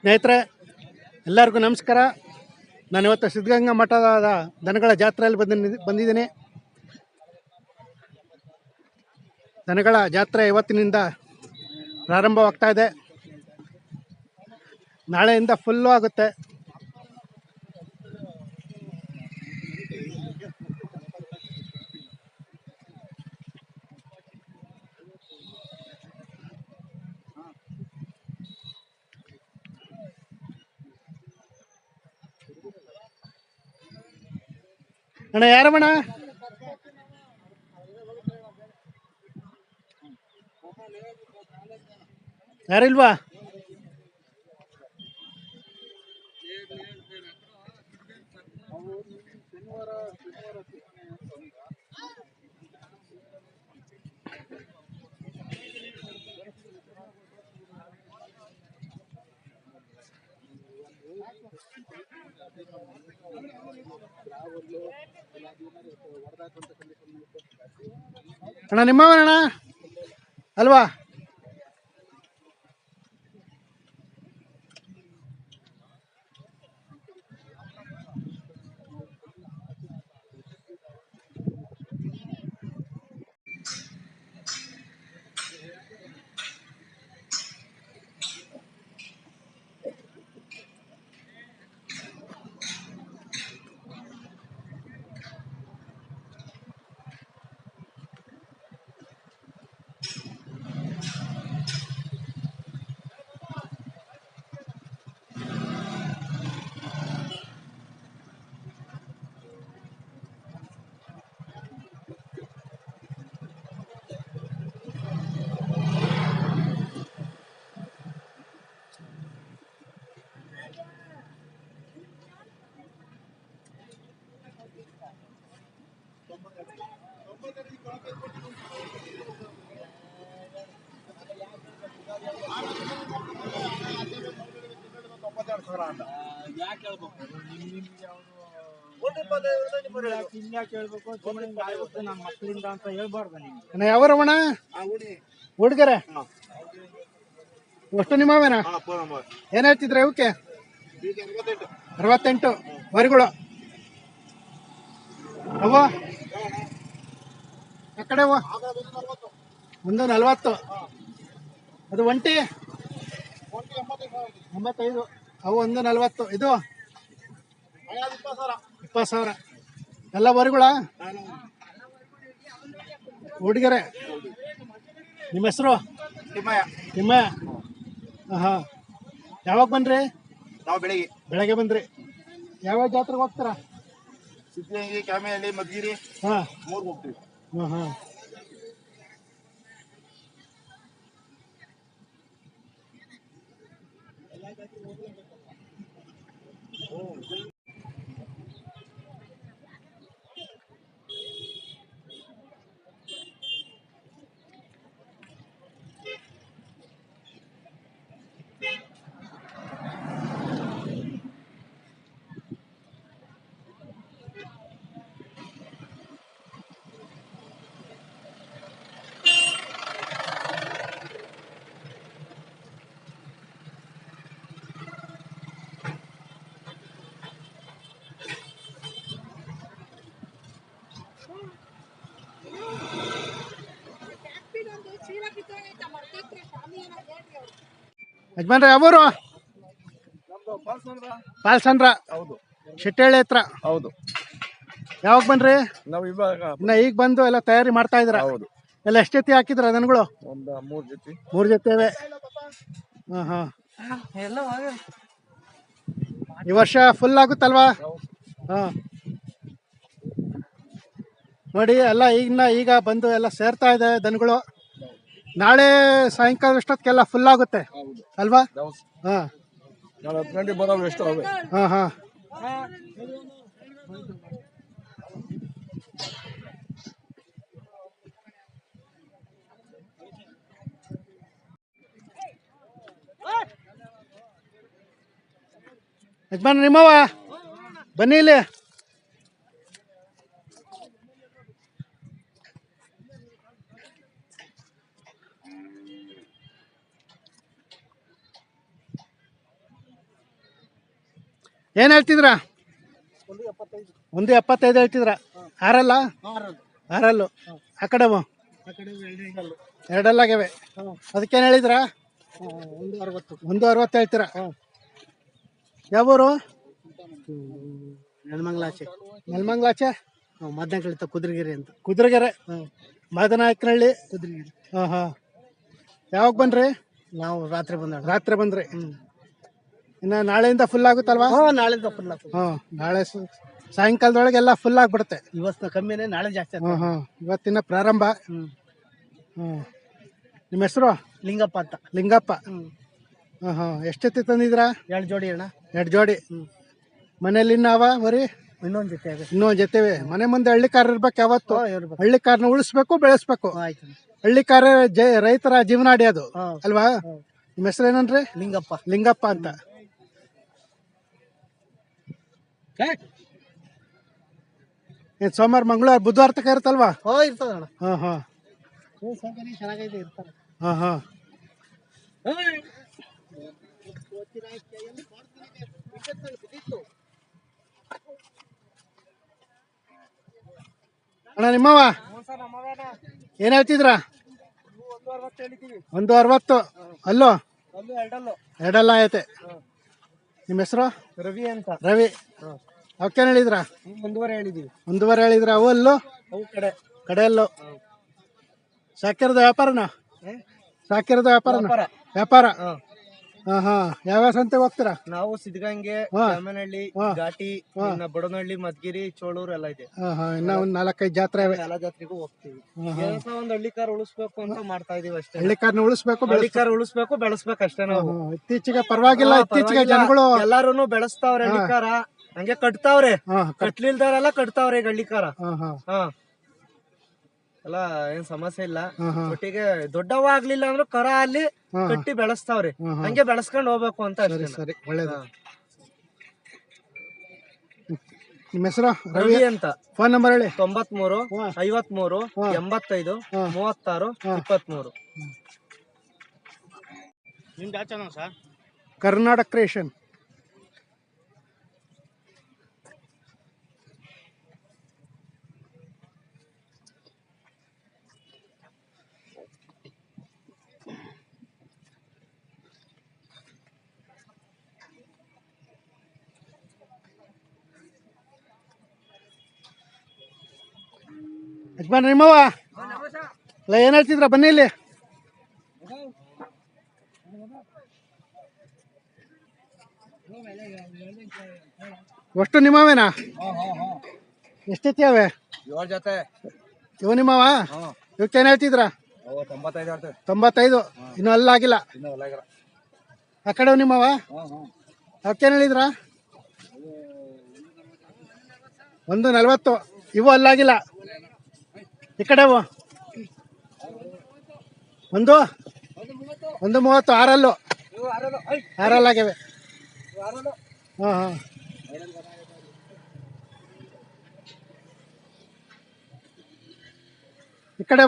ಸ್ನೇಹಿತರೆ, ಎಲ್ಲರಿಗೂ ನಮಸ್ಕಾರ. ನಾನು ಇವತ್ತು ಸಿದ್ಧಗಂಗಾ ಮಠದ ದನಗಳ ಜಾತ್ರೆಯಲ್ಲಿ ಬಂದಿದ್ದೀನಿ. ದನಗಳ ಜಾತ್ರೆ ಇವತ್ತಿನಿಂದ ಪ್ರಾರಂಭವಾಗ್ತಾ ಇದೆ. ನಾಳೆಯಿಂದ ಫುಲ್ಲು ಆಗುತ್ತೆ. ಅಣ್ಣ, ಯಾರಮ್ಮಣ್ಣ? ಯಾರಿಲ್ವಾ? ಅಣ್ಣ, ನಿಮ್ಮವನಣ್ಣ ಅಲ್ವಾ? ಯಾವರವಣ ಹುಡುಗರ ಅಷ್ಟು ನಿಮ್ಮವೇನ? ಏನ್ ಹೇಳ್ತಿದ್ರ ಇವಕ್ಕೆ? 68 ವರಿಗಳು. ಅವ ಆ ಕಡೆ 140. ಅದು ಒಂಟಿ 85. ಅವು 140. ಇದು 20,000. ಎಲ್ಲ ವರಿಗಳ ಹುಡುಗರೆ. ನಿಮ್ಮ ಹೆಸರು? ತಿಮ್ಮಯ್ಯ. ಹಾಂ. ಯಾವಾಗ ಬನ್ರಿ? ನಾವು ಬೆಳಗ್ಗೆ ಬಂದ್ರಿ. ಯಾವಾಗ ಜಾತ್ರೆಗೆ ಹೋಗ್ತೀರಾ? ಸಿದ್ಧಗಂಗೆ, ಕ್ಯಾಮೆಹಳ್ಳಿ, ಮಧುಗಿರಿ. ಹಾಂ, 3 ಹೋಗ್ತೀವಿ. ಹಾಂ ಹಾಂ. ಯಜಮಾನ್ರೆ, ಯಾವೂರು? ಪಾಲ್ಸಂದ್ರ. ಹೌದು. ಶೆಟ್ಟಳ್ಳಿ ಹತ್ರ. ಹೌದು. ಯಾವಾಗ ಬನ್ರಿ? ನಾವು ಇವಾಗ ಇನ್ನ ಈಗ ಬಂದು ಎಲ್ಲ ತಯಾರಿ ಮಾಡ್ತಾ ಇದ್ರ? ಹೌದು. ಎಲ್ಲ ಎಷ್ಟು ಜೊತೆ ಹಾಕಿದ್ರ ದನಗಳು? ಒಂದು 3 ಜೊತೆ. 3 ಜೊತೆ ಇವೆ. ಹಾಂ ಹಾಂ. ಈ ವರ್ಷ ಫುಲ್ ಆಗುತ್ತಲ್ವಾ? ಹಾಂ. ನೋಡಿ, ಎಲ್ಲ ಈಗ ಬಂದು ಎಲ್ಲ ಸೇರ್ತಾ ಇದೆ ದನಗಳು. ನಾಳೆ ಸಾಯಂಕಾಲ ಅಷ್ಟೊತ್ತಿಗೆಲ್ಲ ಫುಲ್ ಆಗುತ್ತೆ ಅಲ್ವಾ? ಹಾಂ. ನಾಳೆ 10 ಗಂಟೆಗೆ ಬರೋವು ಎಷ್ಟು ಅವೆ? ಹಾಂ ಹಾಂ. ಯಜಮಾನ್, ನಿಮ್ಮವ ಬನ್ನಿ ಇಲ್ಲಿ. ಏನು ಹೇಳ್ತಿದ್ರ? 1.75 ಹೇಳ್ತಿದ್ರ. ಆರಲ್ಲ? ಆರಲ್ಲು. ಆ ಕಡೆವು ಎರಡಲ್ಲಾಗ್ಯವೆ. ಅದಕ್ಕೇನು ಹೇಳಿದ್ರ? 1.60 ಹೇಳ್ತೀರ. ಯಾವೂರು? ನೆಲಮಂಗ್ಲಾಚೆ ಮಧ್ಯಾಹ್ನ ಕಳಿತ ಕುದುರೆಗೆರೆ ಅಂತ. ಕುದುರೆಗೆರೆ ಮಾದನಾಯಕನಹಳ್ಳಿ. ಕುದುರೆಗೆರೆ. ಹಾಂ. ಯಾವಾಗ ಬನ್ರಿ? ನಾವು ರಾತ್ರಿ ಬಂದ. ರಾತ್ರಿ ಬಂದ್ರಿ. ಇನ್ನು ನಾಳೆಯಿಂದ ಫುಲ್ ಆಗುತ್ತಲ್ವಾ? ನಾಳೆಯಿಂದ ಫುಲ್ ನಾಳೆ ಸಾಯಂಕಾಲದೊಳಗೆಲ್ಲ ಫುಲ್ ಆಗ್ಬಿಡುತ್ತೆ. ಇವತ್ತು ಕಮ್ಮಿನೇ, ನಾಳೆ ಜಾಸ್ತಿ. ಇವತ್ತಿನ ಪ್ರಾರಂಭ. ನಿಮ್ಮ ಹೆಸರು? ಲಿಂಗಪ್ಪ ಅಂತ. ಲಿಂಗಪ್ಪ. ಎಷ್ಟೊತ್ತಿ ತಂದಿದ್ರಾ? 2 ಜೋಡಿ ಅಣ್ಣ. 2 ಜೋಡಿ. ಮನೇಲಿ ಇನ್ನಾವ ಬರೀ? ಇನ್ನೊಂದು ಜೊತೆ ಇನ್ನೊಂದು ಜೊತೆವೆ. ಮನೆ ಮುಂದೆ ಹಳ್ಳಿಕಾರ ಇರ್ಬೇಕು ಯಾವತ್ತು. ಹಳ್ಳಿಕಾರನ ಉಳಿಸ್ಬೇಕು, ಬೆಳೆಸ್ಬೇಕು. ಆಯ್ತು. ಹಳ್ಳಿಕಾರ ರೈತರ ಜೀವನಾಡಿ ಅದು ಅಲ್ವಾ? ನಿಮ್ಮ ಹೆಸರು ಏನನ್ರಿ? ಲಿಂಗಪ್ಪ. ಲಿಂಗಪ್ಪ ಅಂತ. ಏನ್ ಸೋಮವಾರ ಮಂಗಳವಾರ ಬುಧವಾರ ತಕ ಇರುತ್ತಲ್ವಾ? ಇರ್ತದ ಅಣ್ಣ. ಚೆನ್ನಾಗೈತೆ, ಇರ್ತಾರೆ. ಅಣ್ಣ ನಿಮ್ಮವ ಏನ್ ಹೇಳ್ತಿದ್ರ? 1.60. ಅಲ್ಲೋ ಎರಡಲ್ಲ ಐತೆ. ನಿಮ್ಮ ಹೆಸರು? ರವಿ ಅಂತ. ರವಿ. ಅವಕ್ಕೇನು ಹೇಳಿದ್ರ? 1.5 ಹೇಳಿದೀವಿ. 1.5 ಹೇಳಿದ್ರ. ಅವು ಅಲ್ಲೋ ಕಡೆಯಲ್ಲೋ. ಸಾಕಿರೋದು ವ್ಯಾಪಾರನ? ಸಾಕಿರೋದು ವ್ಯಾಪಾರ. ಯಾವ್ಯಾವ ಸಂತೆಗೆ ಹೋಗ್ತೀರಾ? ನಾವು ಸಿದ್ಧಗಂಗೆ, ರಾಮನಹಳ್ಳಿ, ಘಾಟಿ, ಬಡನಹಳ್ಳಿ, ಮದ್ಗಿರಿ, ಚೋಳೂರು ಎಲ್ಲ ಇದೆ. ಇನ್ನ ಒಂದ್ 4-5 ಜಾತ್ರೆ ಇವೆ. ಎಲ್ಲ ಜಾತ್ರೆಗೂ ಹೋಗ್ತೀವಿ. ಒಂದು ಹಳ್ಳಿಕಾರ ಉಳಿಸ್ಬೇಕು ಅಂತ ಮಾಡ್ತಾ ಇದೀವಿ ಅಷ್ಟೇ. ಹಳ್ಳಿಕಾರನ ಉಳಿಸ್ಬೇಕು, ಬೆಳೆಸ್ಬೇಕು ಅಷ್ಟೇ ನಾವು. ಇತ್ತೀಚೆಗೆ ಪರವಾಗಿಲ್ಲ. ಇತ್ತೀಚೆಗೆ ಜನಗಳು ಎಲ್ಲಾರು ಬೆಳೆಸ್ತಾವ್ರೆ ಹಳ್ಳಿಕಾರ. ಹಂಗೆ ಕಟ್ತಾವ್ರೆ. ಕಟ್ಲಿಲ್ದಾರೆಲ್ಲ ಕಟ್ತಾವ್ರೆ ಈಗ ಹಳ್ಳಿಕಾರ. ಎಲ್ಲ ಏನ್ ಸಮಸ್ಯೆ ಇಲ್ಲ. ಒಟ್ಟಿಗೆ ದೊಡ್ಡವ ಆಗ್ಲಿಲ್ಲ ಅಂದ್ರೂ ಕರ ಅಲ್ಲಿ ಕಟ್ಟಿ ಬೆಳೆಸ್ತಾವ್ರಿ. ಹಂಗೆ ಬೆಳೆಸ್ಕೊಂಡ್ ಹೋಗ್ಬೇಕು ಅಂತ ಅಷ್ಟೇ. ಸರಿ, ಒಳ್ಳೇದು. ನಿಮ್ಮ ಹೆಸರು? ರವಿ ಅಂತ. ಫೋನ್ ನಂಬರ್ ಹೇಳಿ. 93 53 85 36 23. ನಿಮ್ದು ಯಾವ ಚಾನಲ್ ಸರ್? ಕರ್ನಾಟಕ ಕ್ರಿಯೇಷನ್. ಯಜಮಾನ್ ನಿಮ್ಮವ ಅಲ್ಲ ಏನ್ ಹೇಳ್ತಿದ್ರ? ಬನ್ನಿ ಇಲ್ಲಿ. ಅಷ್ಟು ನಿಮ್ಮವೇನಾ? ಎಷ್ಟೈತಿ ಅವೆ? 7 ಜೊತೆ. ಇವು ನಿಮ್ಮವ? ಇವಕ್ಕೇನ್ ಹೇಳ್ತಿದ್ರ? 95. ಇನ್ನು ಅಲ್ಲಾಗಿಲ್ಲ. ಆ ಕಡೆ ನಿಮ್ಮವ? ಅವಕ್ಕೇನ್ ಹೇಳಿದ್ರ? 1.40. ಇವು ಅಲ್ಲಾಗಿಲ್ಲ. ಈ ಕಡೆ 1.30. ಆರಲ್ಲಾಗ್ಯವೆ. ಈ ಕಡೆ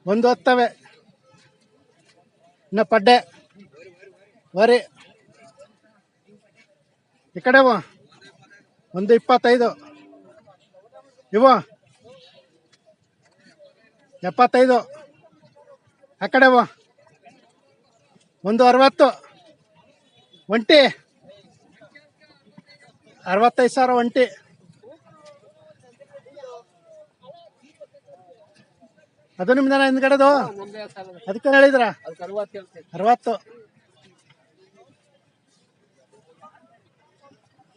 1.10. ಇನ್ನ ಪಡ್ಡೆ ವರಿ. ಈ ಕಡೆ 1.25. ಇವು 75. ಆ ಕಡೆ 1.60. ಒಂಟಿ 65,000 ಒಂಟಿ. ಅದು ನಿಮ್ದನ ಹಿಂದ್ಗಡೆದು? ಅದಕ್ಕೆ ಹೇಳಿದ್ರ? 60.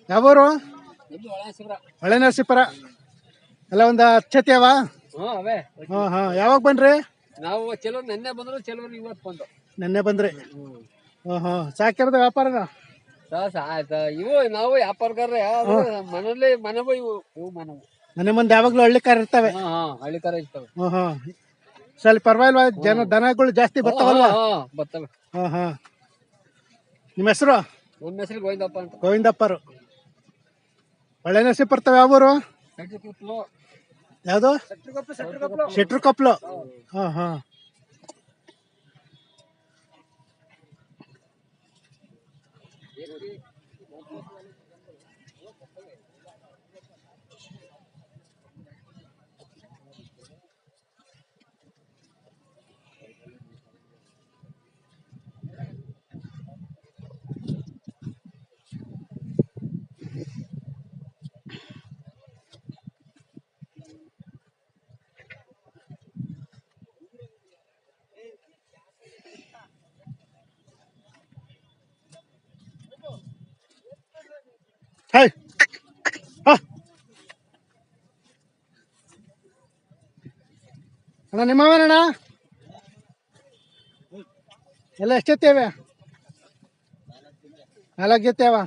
ಯಾವೂರು? ಹೊಳೆ ನರಸೀಪುರ. ಎಲ್ಲ ಒಂದು ಹಚ್ಚತಿ ಅವ? ಯಾವಾಗ ಬನ್ರಿ? ನಾವು ಕೆಲವ್ರು ನೆನ್ನೆ ಬಂದ್ರು, ಕೆಲವ್ರು ಇವತ್ತು ಬಂದು. ನೆನ್ನೆ ಬಂದ್ರಿ. ಸಾಕಿರೋದು ವ್ಯಾಪಾರನ? ಇವು ನಾವು ವ್ಯಾಪಾರಗಾರ ಮನೇಲಿ ಮನೆವು ಇವು ಮನೆವು. ಮನೆ ಮುಂದೆ ಯಾವಾಗ್ಲೂ ಹಳ್ಳಿಕಾರ ಇರ್ತವೆ. ಹಳ್ಳಿಕಾರ ಇರ್ತವೆ. ಸ್ವಲ್ಪ ಪರವಾಗಿಲ್ವಾ? ದನಗಳು ಜಾಸ್ತಿ ಬರ್ತಾವಲ್ವಾ? ಬರ್ತವೆ. ನಿಮ್ಮ ಹೆಸರು? ನಮ್ಮ ಹೆಸರು ಗೋವಿಂದಪ್ಪ ಅಂತ. ಗೋವಿಂದಪ್ಪರು. ಒಳ್ಳೆ ನರಸೀಪುರ ಬರ್ತವೆ. ಯಾವೂರು? ಯಾವ್ದು? ಶೆಟ್ರುಕೊಪ್ಲು. ಹಾಯ್ ಅಣ್ಣ ನಿಮ್ಮವೇನಣ್ಣ ಎಲ್ಲ ಎಷ್ಟು ಜೊತೆ ಇವೆ 4 ಜೊತೆ ಅವ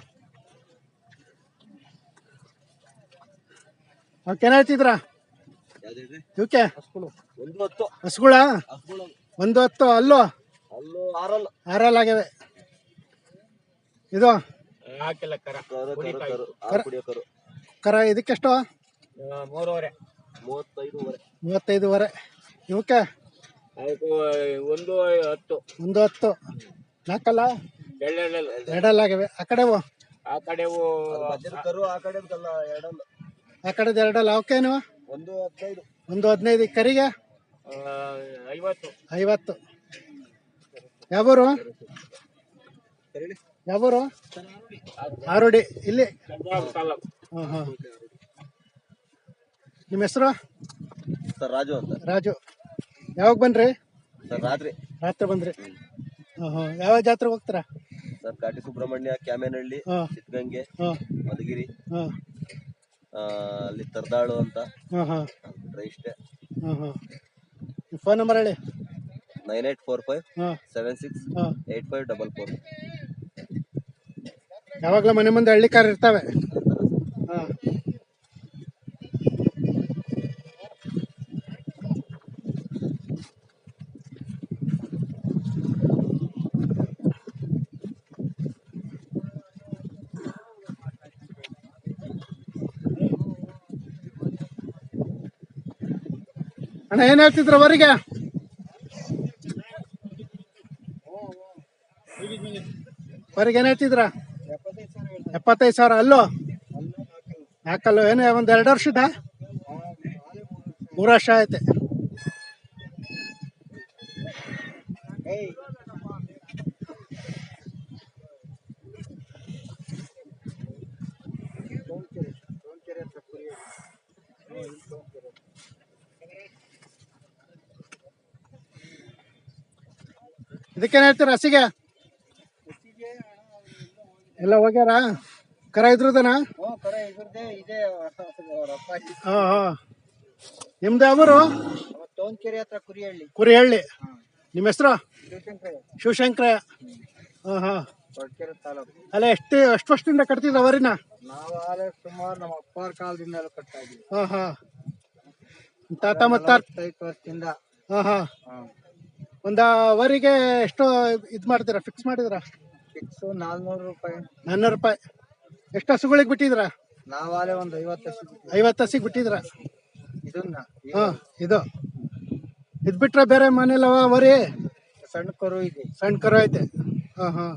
ಅವಕ್ಕೇನು ಹೇಳ್ತಿದ್ರ ಇವಕ್ಕೆ ಹಸುಗಳ 110 ಅಲ್ಲೂ 6 ಆಗಿವೆ ಇದು ಕರ ಇದಕ್ಕೆಷ್ಟು 35 ಇವಕ್ಕೆ 110 ನಾಲ್ಕಲ್ಲ ಎರಡಲ್ಲಾಗಿವೆ ಆ ಕಡೆವು ಆ ಕಡೆದು ಎರಡಲ್ಲ ಅವಕ್ಕೇನು 115 ಕರಿಗೆ 50 ಯಾವೂರು ಆರೋಡಿ ಇಲ್ಲಿ ಹಾಂ ಹಾಂ ನಿಮ್ಮ ಹೆಸರು ಸರ್ ರಾಜು ಅಂತ. ರಾಜು ಯಾವಾಗ ಬನ್ರಿ ಸರ್ ರಾತ್ರಿ ಬಂದ್ರಿ ಹಾಂ ಹಾಂ ಯಾವ ಜಾತ್ರೆಗೆ ಹೋಗ್ತೀರಾ ಸರ್ ಕಾಟಿ ಸುಬ್ರಹ್ಮಣ್ಯ, ಕ್ಯಾಮೇನಹಳ್ಳಿ, ಹಾಂ ಸಿದ್ಧಗಂಗೆ, ಹಾಂ ಮಧುಗಿರಿ, ಹಾಂ ಅಲ್ಲಿ ತರ್ದಾಳು ಅಂತ ಹಾಂ ಹಾಂ ಬಿಟ್ರೆ ಇಷ್ಟೇ. ಹಾಂ ಹಾಂ ನಿಮ್ಮ ಫೋನ್ ನಂಬರ್ ಹೇಳಿ 9845 ಹಾಂ 76 ಹಾಂ 8544. ಯಾವಾಗಲೂ ಮನೆ ಮುಂದೆ ಹಳ್ಳಿ ಕಾರ್ ಇರ್ತವೆ ಹಾಂ ಅಣ್ಣ ಏನ್ ಹೇಳ್ತಿದ್ರ ಅವರಿಗೆ ಏನ್ ಹೇಳ್ತಿದ್ರ 75,000 ಅಲ್ಲೋ ಯಾಕಲ್ಲೋ ಏನು ಒಂದ್ 2 ವರ್ಷದ 3 ವರ್ಷ ಐತೆ ಇದಕ್ಕೇನ್ ಹೇಳ್ತೀರ ಹಸಿಗೆ ಎಲ್ಲ ಹೋಗ್ಯಾರ ಕರ ಇದ್ರದನ ನಿಮ್ದು ಯಾವರು ಕುರಿಹಳ್ಳಿ ನಿಮ್ಮ ಹೆಸರು ಶಿವಶಂಕರ ಹಾಂ ಹಾಂ ಅಲ್ಲ ಎಷ್ಟು ವರ್ಷದಿಂದ ಕಟ್ತಿದ್ರ ಅವರಿನ ಸುಮಾರು ನಮ್ಮ ಅಪ್ಪಾರ ಕಾಲದಿಂದ ಕಟ್ತಾ ಇದ್ವಿ ಹಾಂ ಹಾಂ ತಾತ ಮತ್ತ 5 ವರ್ಷದಿಂದ ಹಾಂ ಹಾಂ ಒಂದು ಅವರಿಗೆ ಎಷ್ಟು ಇದು ಮಾಡ್ತೀರಾ ಫಿಕ್ಸ್ ಮಾಡಿದ್ರ ಫಿಕ್ಸ್ 400 ರೂಪಾಯಿ 400 ರೂಪಾಯಿ ಎಷ್ಟು ಹಸುಗಳಿಗೆ ಬಿಟ್ಟಿದ್ರ ನಾವಾಲೆ ಒಂದು 50 50 ಹಸಿಗೆ ಬಿಟ್ಟಿದ್ರ ಇದನ್ನ ಹಾಂ ಇದು ಬಿಟ್ರೆ ಬೇರೆ ಮನೇಲವ ವರಿ ಸಣ್ಣ ಕರು ಇದೆ ಸಣ್ಣ ಕರು ಐತೆ ಹಾಂ ಹಾಂ